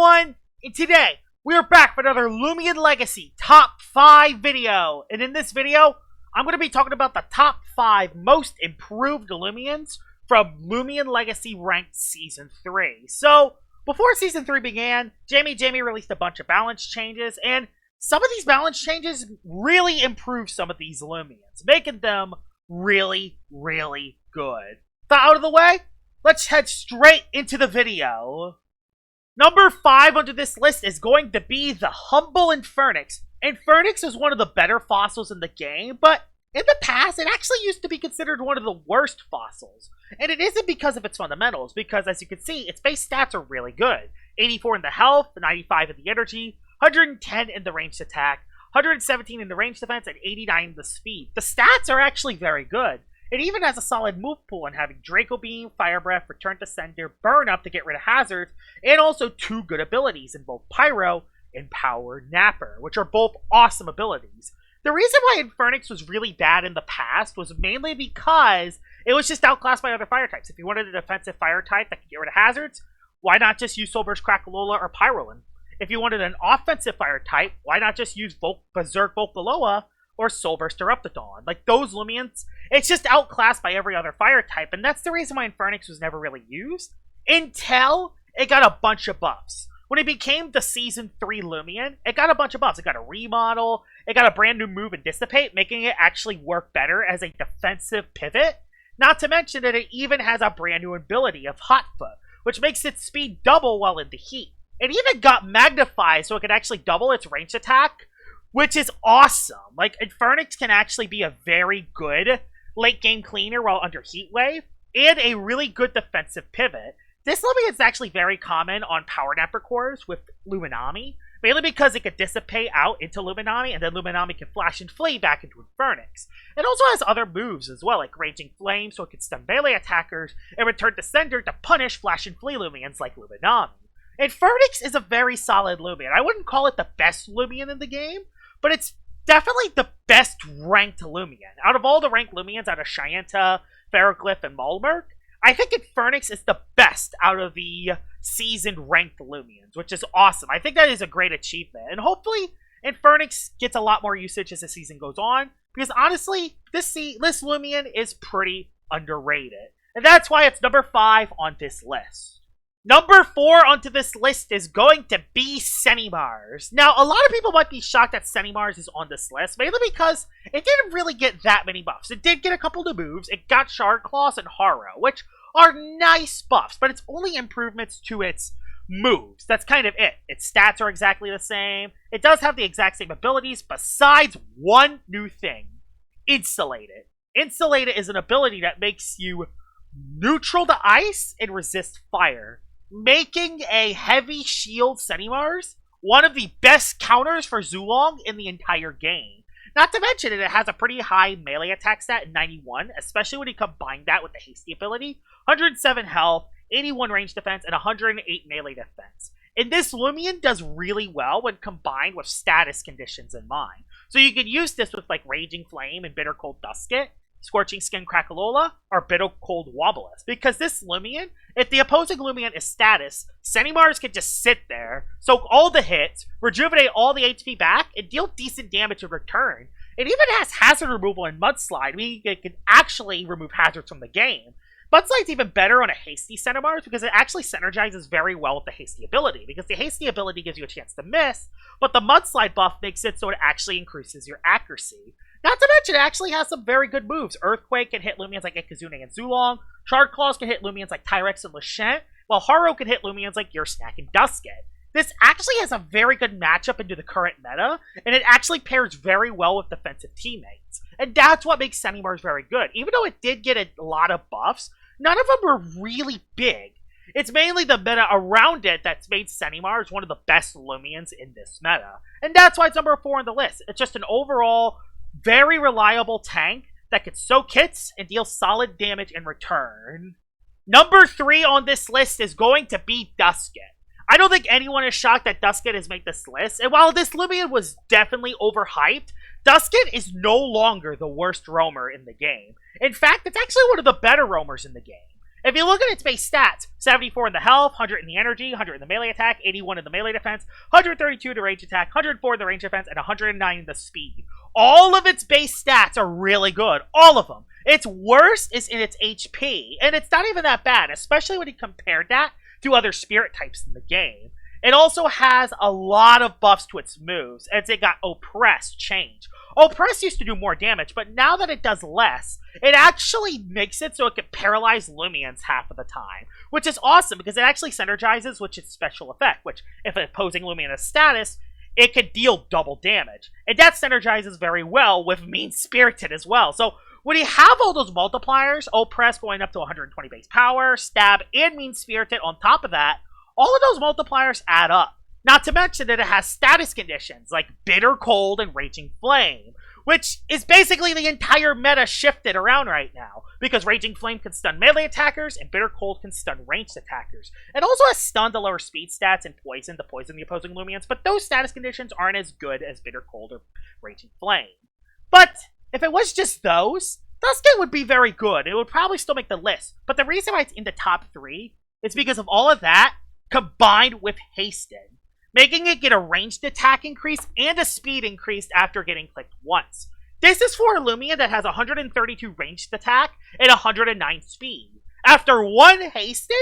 everyone, and today we are back for another Loomian Legacy Top 5 video. And in this video, I'm going to be talking about the top 5 most improved Loomians from Loomian Legacy Ranked Season 3. So, before Season 3 began, Jamie released a bunch of balance changes, and some of these balance changes really improved some of these Loomians, making them really good. So out of the way, let's head straight into the video. Number 5 under this list is going to be the Humble Infernix. Infernix is one of the better fossils in the game, but in the past, it actually used to be considered one of the worst fossils. And it isn't because of its fundamentals, because as you can see, its base stats are really good. 84 in the health, 95 in the energy, 110 in the ranged attack, 117 in the ranged defense, and 89 in the speed. The stats are actually very good. It even has a solid move pool in having Draco Beam, Fire Breath, Return to Sender, Burn Up to get rid of hazards, and also 2 good abilities in both Pyro and Power Napper, which are both awesome abilities. The reason why Infernix was really bad in the past was mainly because it was just outclassed by other fire types. If you wanted a defensive fire type that could get rid of hazards, why not just use Soulburst Crackalola or Pyrolin? If you wanted an offensive fire type, why not just use Berserk Volcaloa or Soulburst Eruptodon? Like, those Loomians, it's just outclassed by every other fire type, and that's the reason why Infernix was never really used, until it got a bunch of buffs. When it became the Season 3 Loomian, it got a bunch of buffs. It got a remodel, it got a brand new move in Dissipate, making it actually work better as a defensive pivot. Not to mention that it even has a brand new ability of Hot Foot, which makes its speed double while in the heat. It even got magnified so it could actually double its ranged attack, which is awesome. Like, Infernix can actually be a very good late game cleaner while under Heat Wave, and a really good defensive pivot. This Loomian is actually very common on Power Napper cores with Luminami, mainly because it could dissipate out into Luminami, and then Luminami can flash and flee back into Infernix. It also has other moves as well, like Raging Flame, so it can stun melee attackers, and Return to Sender to punish flash and flee Loomians like Luminami. Infernix is a very solid Loomian. I wouldn't call it the best Loomian in the game, but it's definitely the best ranked Loomian. Out of all the ranked Loomians out of Shyenta, Ferroglyph, and Malmurk, I think Infernix is the best out of the seasoned ranked Loomians, which is awesome. I think that is a great achievement, and hopefully Infernix gets a lot more usage as the season goes on, because honestly, this Loomian is pretty underrated. And that's why it's number 5 on this list. Number 4 onto this list is going to be Senimars. Now, a lot of people might be shocked that Senimars is on this list, mainly because it didn't really get that many buffs. It did get a couple of moves. It got Shard Claws and Harrow, which are nice buffs, but it's only improvements to its moves. That's kind of it. Its stats are exactly the same. It does have the exact same abilities, besides one new thing. Insulated. Insulated is an ability that makes you neutral to ice and resist fire, making a heavy shield Senimars one of the best counters for Zulong in the entire game. Not to mention it has a pretty high melee attack stat in 91, especially when you combine that with the hasty ability, 107 health, 81 range defense, and 108 melee defense. And this Loomian does really well when combined with status conditions in mind. So you could use this with like Raging Flame and Bitter Cold Dusket, Scorching Skin Crackalola, or Bitter Cold Wobblus. Because this Loomian, if the opposing Loomian is status, Senimars can just sit there, soak all the hits, rejuvenate all the HP back, and deal decent damage in return. It even has hazard removal in Mudslide, meaning it can actually remove hazards from the game. Mudslide's even better on a hasty Senimars because it actually synergizes very well with the hasty ability, because the hasty ability gives you a chance to miss, but the Mudslide buff makes it so it actually increases your accuracy. Not to mention, it actually has some very good moves. Earthquake can hit Loomians like Ikazune and Zulong. Shard Claws can hit Loomians like Tyrex and Lashent, while Harrow can hit Loomians like Yursnack and Dusket. This actually has a very good matchup into the current meta, and it actually pairs very well with defensive teammates. And that's what makes Senimars very good. Even though it did get a lot of buffs, none of them were really big. It's mainly the meta around it that's made Senimars one of the best Loomians in this meta. And that's why it's number 4 on the list. It's just an overall very reliable tank that can soak hits and deal solid damage in return. Number 3 on this list is going to be Dusket. I don't think anyone is shocked that Dusket has made this list, and while this Loomian was definitely overhyped, Dusket is no longer the worst roamer in the game. In fact, it's actually one of the better roamers in the game. If you look at its base stats, 74 in the health, 100 in the energy, 100 in the melee attack, 81 in the melee defense, 132 in the range attack, 104 in the range defense, and 109 in the speed. All of its base stats are really good. All of them. Its worst is in its HP, and it's not even that bad, especially when you compare that to other spirit types in the game. It also has a lot of buffs to its moves, as it got Oppress changed. Oppress used to do more damage, but now that it does less, it actually makes it so it can paralyze Loomians half of the time, which is awesome because it actually synergizes with its special effect, which, if an opposing Loomian has status, it could deal double damage. And that synergizes very well with Mean-Spirited as well. So when you have all those multipliers, Oppress going up to 120 base power, Stab, and Mean-Spirited on top of that, all of those multipliers add up. Not to mention that it has status conditions like Bitter Cold and Raging Flame, which is basically the entire meta shifted around right now, because Raging Flame can stun melee attackers and Bitter Cold can stun ranged attackers. It also has Stun to lower speed stats and Poison to poison the opposing Loomians, but those status conditions aren't as good as Bitter Cold or Raging Flame. But if it was just those, Dusket would be very good. It would probably still make the list, but the reason why it's in the top 3 is because of all of that combined with Hasten, making it get a ranged attack increase and a speed increase after getting clicked once. This is for a Loomian that has 132 ranged attack and 109 speed. After one Hasten,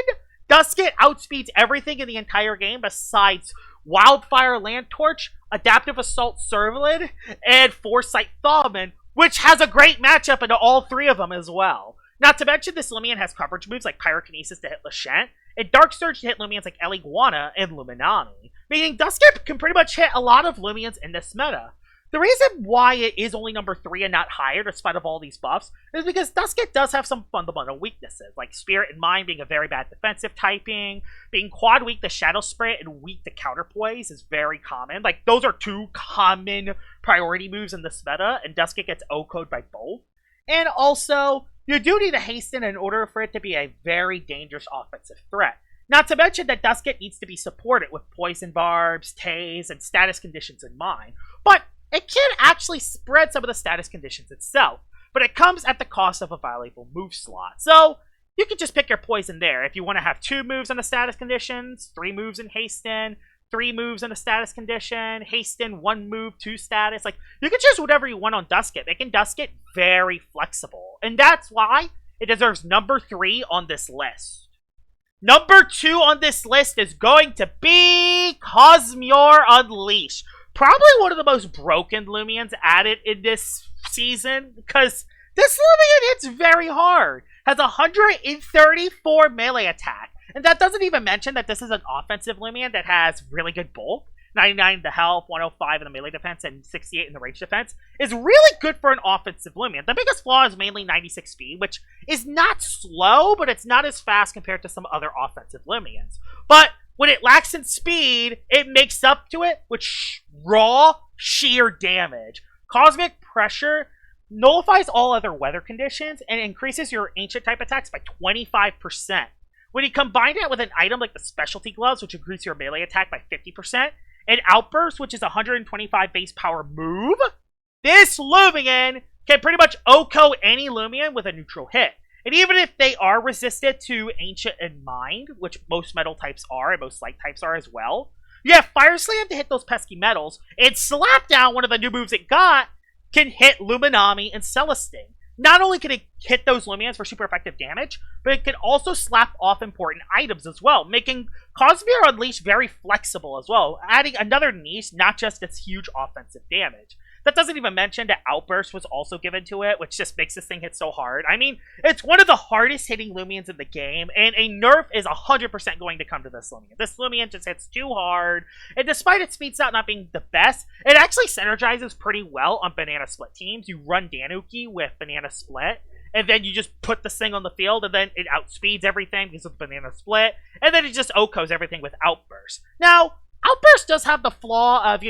Dusket outspeeds everything in the entire game besides Wildfire Landtorch, Adaptive Assault Servalid, and Foresight Thawman, which has a great matchup into all 3 of them as well. Not to mention, this Loomian has coverage moves like Pyrokinesis to hit Lashent, and Dark Surge to hit Loomians like Eliguana and Luminami, meaning Dusket can pretty much hit a lot of Loomians in this meta. The reason why it is only number 3 and not higher, despite of all these buffs, is because Dusket does have some fundamental weaknesses, like Spirit and Mind being a very bad defensive typing, being quad weak to Shadow Sprint and weak to Counterpoise is very common. Like, those are 2 common priority moves in this meta, and Dusket gets O-code by both. And also, you do need a Hasten in order for it to be a very dangerous offensive threat. Not to mention that Dusket needs to be supported with Poison Barbs, Tase, and status conditions in mind. But it can actually spread some of the status conditions itself, but it comes at the cost of a valuable move slot. So you can just pick your poison there. If you want to have 2 moves on the status conditions, 3 moves in Hasten, 3 moves in a status condition, Hasten, 1 move, 2 status. Like, you can choose whatever you want on Dusket, making Dusket very flexible. And that's why it deserves number 3 on this list. Number 2 on this list is going to be Kosmir Unleashed. Probably one of the most broken Loomians added in this season, because this Loomian hits very hard. Has 134 melee attack. And that doesn't even mention that this is an offensive Loomian that has really good bulk. 99 in the health, 105 in the melee defense, and 68 in the range defense. Is really good for an offensive Loomian. The biggest flaw is mainly 96 speed, which is not slow, but it's not as fast compared to some other offensive Loomians. But when it lacks in speed, it makes up to it with raw, sheer damage. Cosmic Pressure nullifies all other weather conditions and increases your ancient type attacks by 25%. When you combine that with an item like the Specialty Gloves, which increases your melee attack by 50%, and Outburst, which is a 125 base power move, this Loomian can pretty much OHKO any Loomian with a neutral hit. And even if they are resistant to Ancient and Mind, which most metal types are, and most light types are as well, you have Fire Slam to hit those pesky metals, and Slapdown, one of the new moves it got, can hit Luminami and Celestine. Not only can it hit those Loomians for super effective damage, but it can also slap off important items as well, making Kosmir Unleashed very flexible as well, adding another niche, not just its huge offensive damage. That doesn't even mention that Outburst was also given to it, which just makes this thing hit so hard. I mean, it's one of the hardest hitting Loomians in the game, and a nerf is 100% going to come to this Loomian. This Loomian just hits too hard, and despite its speed stat not being the best, it actually synergizes pretty well on Banana Split teams. You run Danuki with Banana Split, and then you just put this thing on the field, and then it outspeeds everything because of Banana Split, and then it just OHKOs everything with Outburst. Now, Outburst does have the flaw of,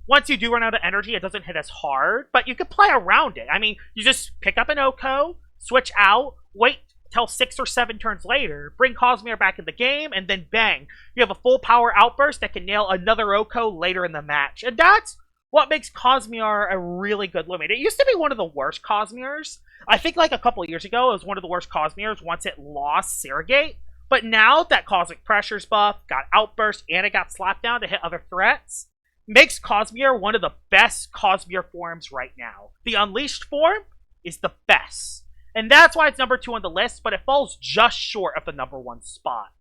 once you do run out of energy, it doesn't hit as hard, but you can play around it. I mean, you just pick up an OHKO, switch out, wait till 6 or 7 turns later, bring Kosmir back in the game, and then bang, you have a full power Outburst that can nail another OHKO later in the match. And that's what makes Kosmir a really good Loomian. It used to be one of the worst Kosmirs. I think like a couple of years ago, it was one of the worst Kosmirs once it lost Surrogate. But now that Cosmic Pressure's buff, got Outburst, and it got slapped down to hit other threats, makes Kosmir one of the best Kosmir forms right now. The Unleashed form is the best. And that's why it's number 2 on the list, but it falls just short of the number 1 spot.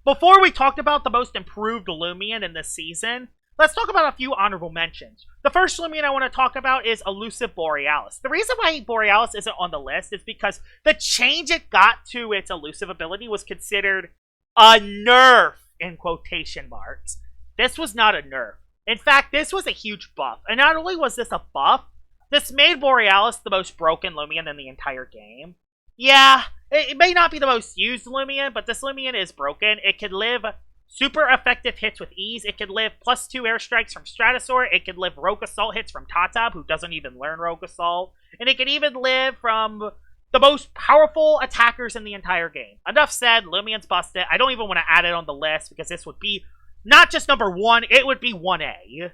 Before we talked about the most improved Loomian in this season, let's talk about a few honorable mentions. The first Loomian I want to talk about is Elusive Borealis. The reason why Borealis isn't on the list is because the change it got to its elusive ability was considered a nerf, in quotation marks. This was not a nerf. In fact, this was a huge buff. And not only was this a buff, this made Borealis the most broken Loomian in the entire game. Yeah, it may not be the most used Loomian, but this Loomian is broken. It can live super effective hits with ease. It can live +2 airstrikes from Stratosaur. It can live Rogue Assault hits from Tatab, who doesn't even learn Rogue Assault. And it can even live from the most powerful attackers in the entire game. Enough said, Loomian's busted. I don't even want to add it on the list because this would be not just number 1, it would be 1A.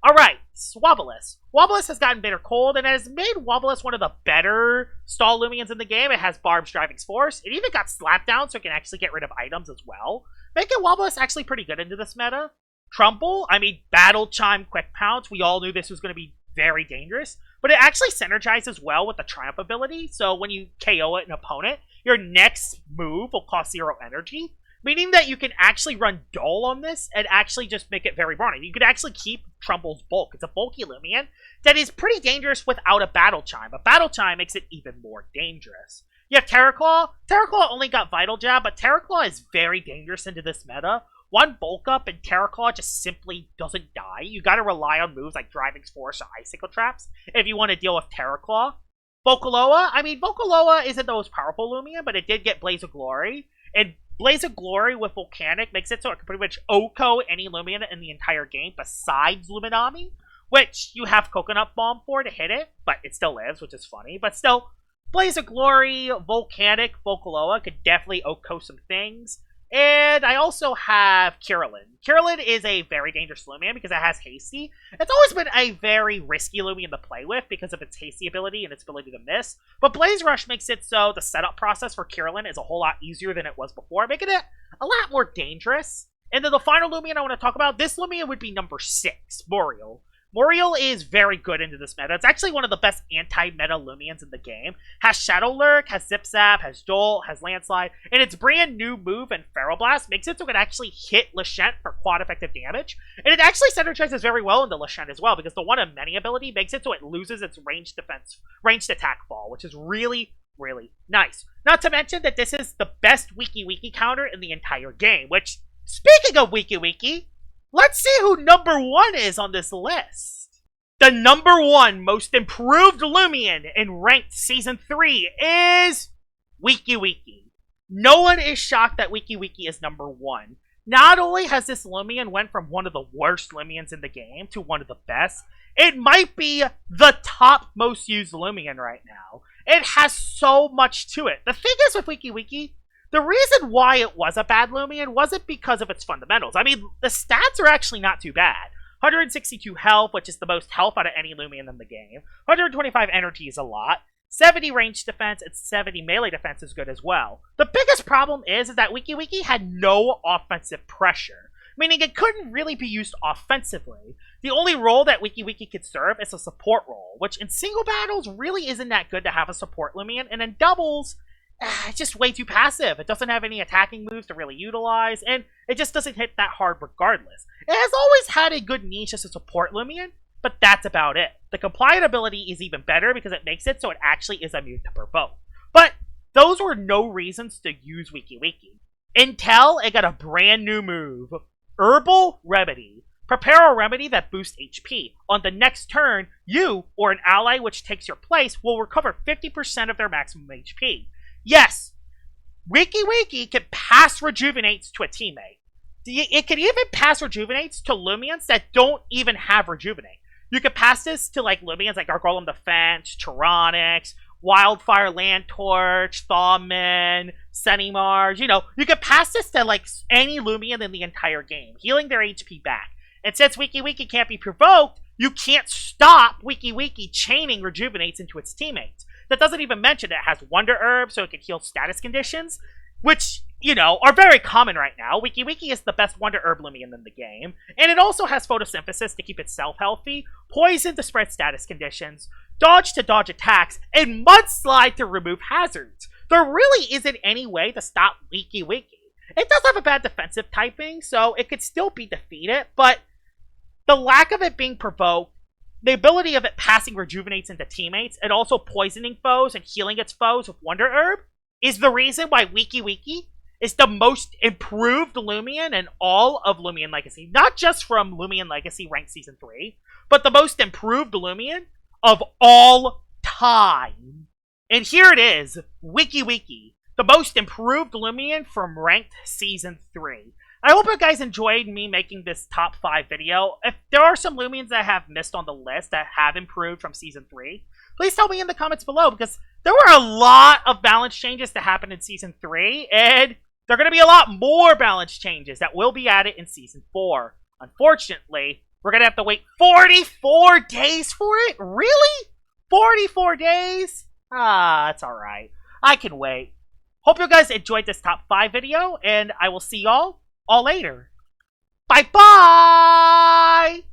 Alright, Swabulus. Swabulus has gotten bitter cold and has made Swabulus one of the better stall Loomians in the game. It has Barb's Driving Force. It even got slapped down so it can actually get rid of items as well, making Swabulus actually pretty good into this meta. Trumbull, Battle Chime Quick Pounce. We all knew this was going to be very dangerous, but it actually synergizes well with the Triumph ability, so when you KO an opponent, your next move will cost 0 energy, meaning that you can actually run Dull on this and actually just make it very brawny. You could actually keep Trumbull's bulk. It's a bulky Loomian that is pretty dangerous without a Battle Chime. A Battle Chime makes it even more dangerous. You have Terraclaw. Terraclaw only got Vital Jab, but Terraclaw is very dangerous into this meta. One bulk up and Terraclaw just simply doesn't die. You gotta rely on moves like Driving Force or Icicle Traps if you want to deal with Terraclaw. Vocaloa, Vocaloa isn't the most powerful Loomian, but it did get Blaze of Glory. And Blaze of Glory with Volcanic makes it so it can pretty much OHKO any Loomian in the entire game besides Luminami, which you have Coconut Bomb for to hit it, but it still lives, which is funny. But still, Blaze of Glory, Volcanic, Vocaloa could definitely OHKO some things. And I also have Kirillin. Kirillin is a very dangerous Loomian because it has Hasty. It's always been a very risky Loomian to play with because of its Hasty ability and its ability to miss. But Blaze Rush makes it so the setup process for Kirillin is a whole lot easier than it was before, making it a lot more dangerous. And then the final Loomian I want to talk about, this Loomian would be number 6, Moriel. Moriel is very good into this meta. It's actually one of the best anti-meta Loomians in the game. Has Shadow Lurk, has Zip Zap, has Jolt, has Landslide, and its brand new move in Feral Blast makes it so it can actually hit Lashent for quad effective damage. And it actually synergizes very well into Lashent as well, because the One of Many ability makes it so it loses its ranged attack fall, which is really, really nice. Not to mention that this is the best Wiki counter in the entire game, which, speaking of Wiki, let's see who number 1 is on this list. The number 1 most improved Loomian in Ranked Season 3 is Wiki. No one is shocked that Wiki is number 1. Not only has this Loomian went from one of the worst Loomians in the game to one of the best, it might be the top most used Loomian right now. It has so much to it. The thing is with Wiki, the reason why it was a bad Loomian wasn't because of its fundamentals. The stats are actually not too bad. 162 health, which is the most health out of any Loomian in the game. 125 energy is a lot. 70 range defense and 70 melee defense is good as well. The biggest problem is that Wiki had no offensive pressure, meaning it couldn't really be used offensively. The only role that Wiki could serve is a support role, which in single battles really isn't that good to have a support Loomian, and in doubles, it's just way too passive. It doesn't have any attacking moves to really utilize, and it just doesn't hit that hard regardless. It has always had a good niche as a support Loomian, but that's about it. The compliant ability is even better because it makes it so it actually is immune to Provoke. But those were no reasons to use Wiki. Until it got a brand new move, Herbal Remedy. Prepare a remedy that boosts HP. On the next turn, you, or an ally which takes your place, will recover 50% of their maximum HP. Yes, Wiki can pass Rejuvenates to a teammate. It can even pass Rejuvenates to Loomians that don't even have Rejuvenate. You can pass this to Loomians like Gargoylem Defense, Tyranix, Wildfire Landtorch, Thawmin, Sunny-Mars. You can pass this to any Loomian in the entire game, healing their HP back. And since Wiki can't be provoked, you can't stop Wiki chaining rejuvenates into its teammates. That doesn't even mention it has Wonder Herb, so it can heal status conditions, which, you know, are very common right now. Wiki is the best Wonder Herb Loomian in the game. And it also has Photosynthesis to keep itself healthy, Poison to spread status conditions, Dodge to dodge attacks, and Mudslide to remove hazards. There really isn't any way to stop Wiki. It does have a bad defensive typing, so it could still be defeated, but the lack of it being provoked, the ability of it passing rejuvenates into teammates, and also poisoning foes and healing its foes with Wonder Herb, is the reason why Wiki is the most improved Loomian in all of Loomian Legacy. Not just from Loomian Legacy Ranked Season 3, but the most improved Loomian of all time. And here it is, Wiki, the most improved Loomian from Ranked Season 3. I hope you guys enjoyed me making this top 5 video. If there are some Loomians that I have missed on the list that have improved from Season 3, please tell me in the comments below, because there were a lot of balance changes that happened in Season 3, and there are going to be a lot more balance changes that will be added in Season 4. Unfortunately, we're going to have to wait 44 days for it? Really? 44 days? That's alright. I can wait. Hope you guys enjoyed this top 5 video, and I will see y'all all later. Bye-bye!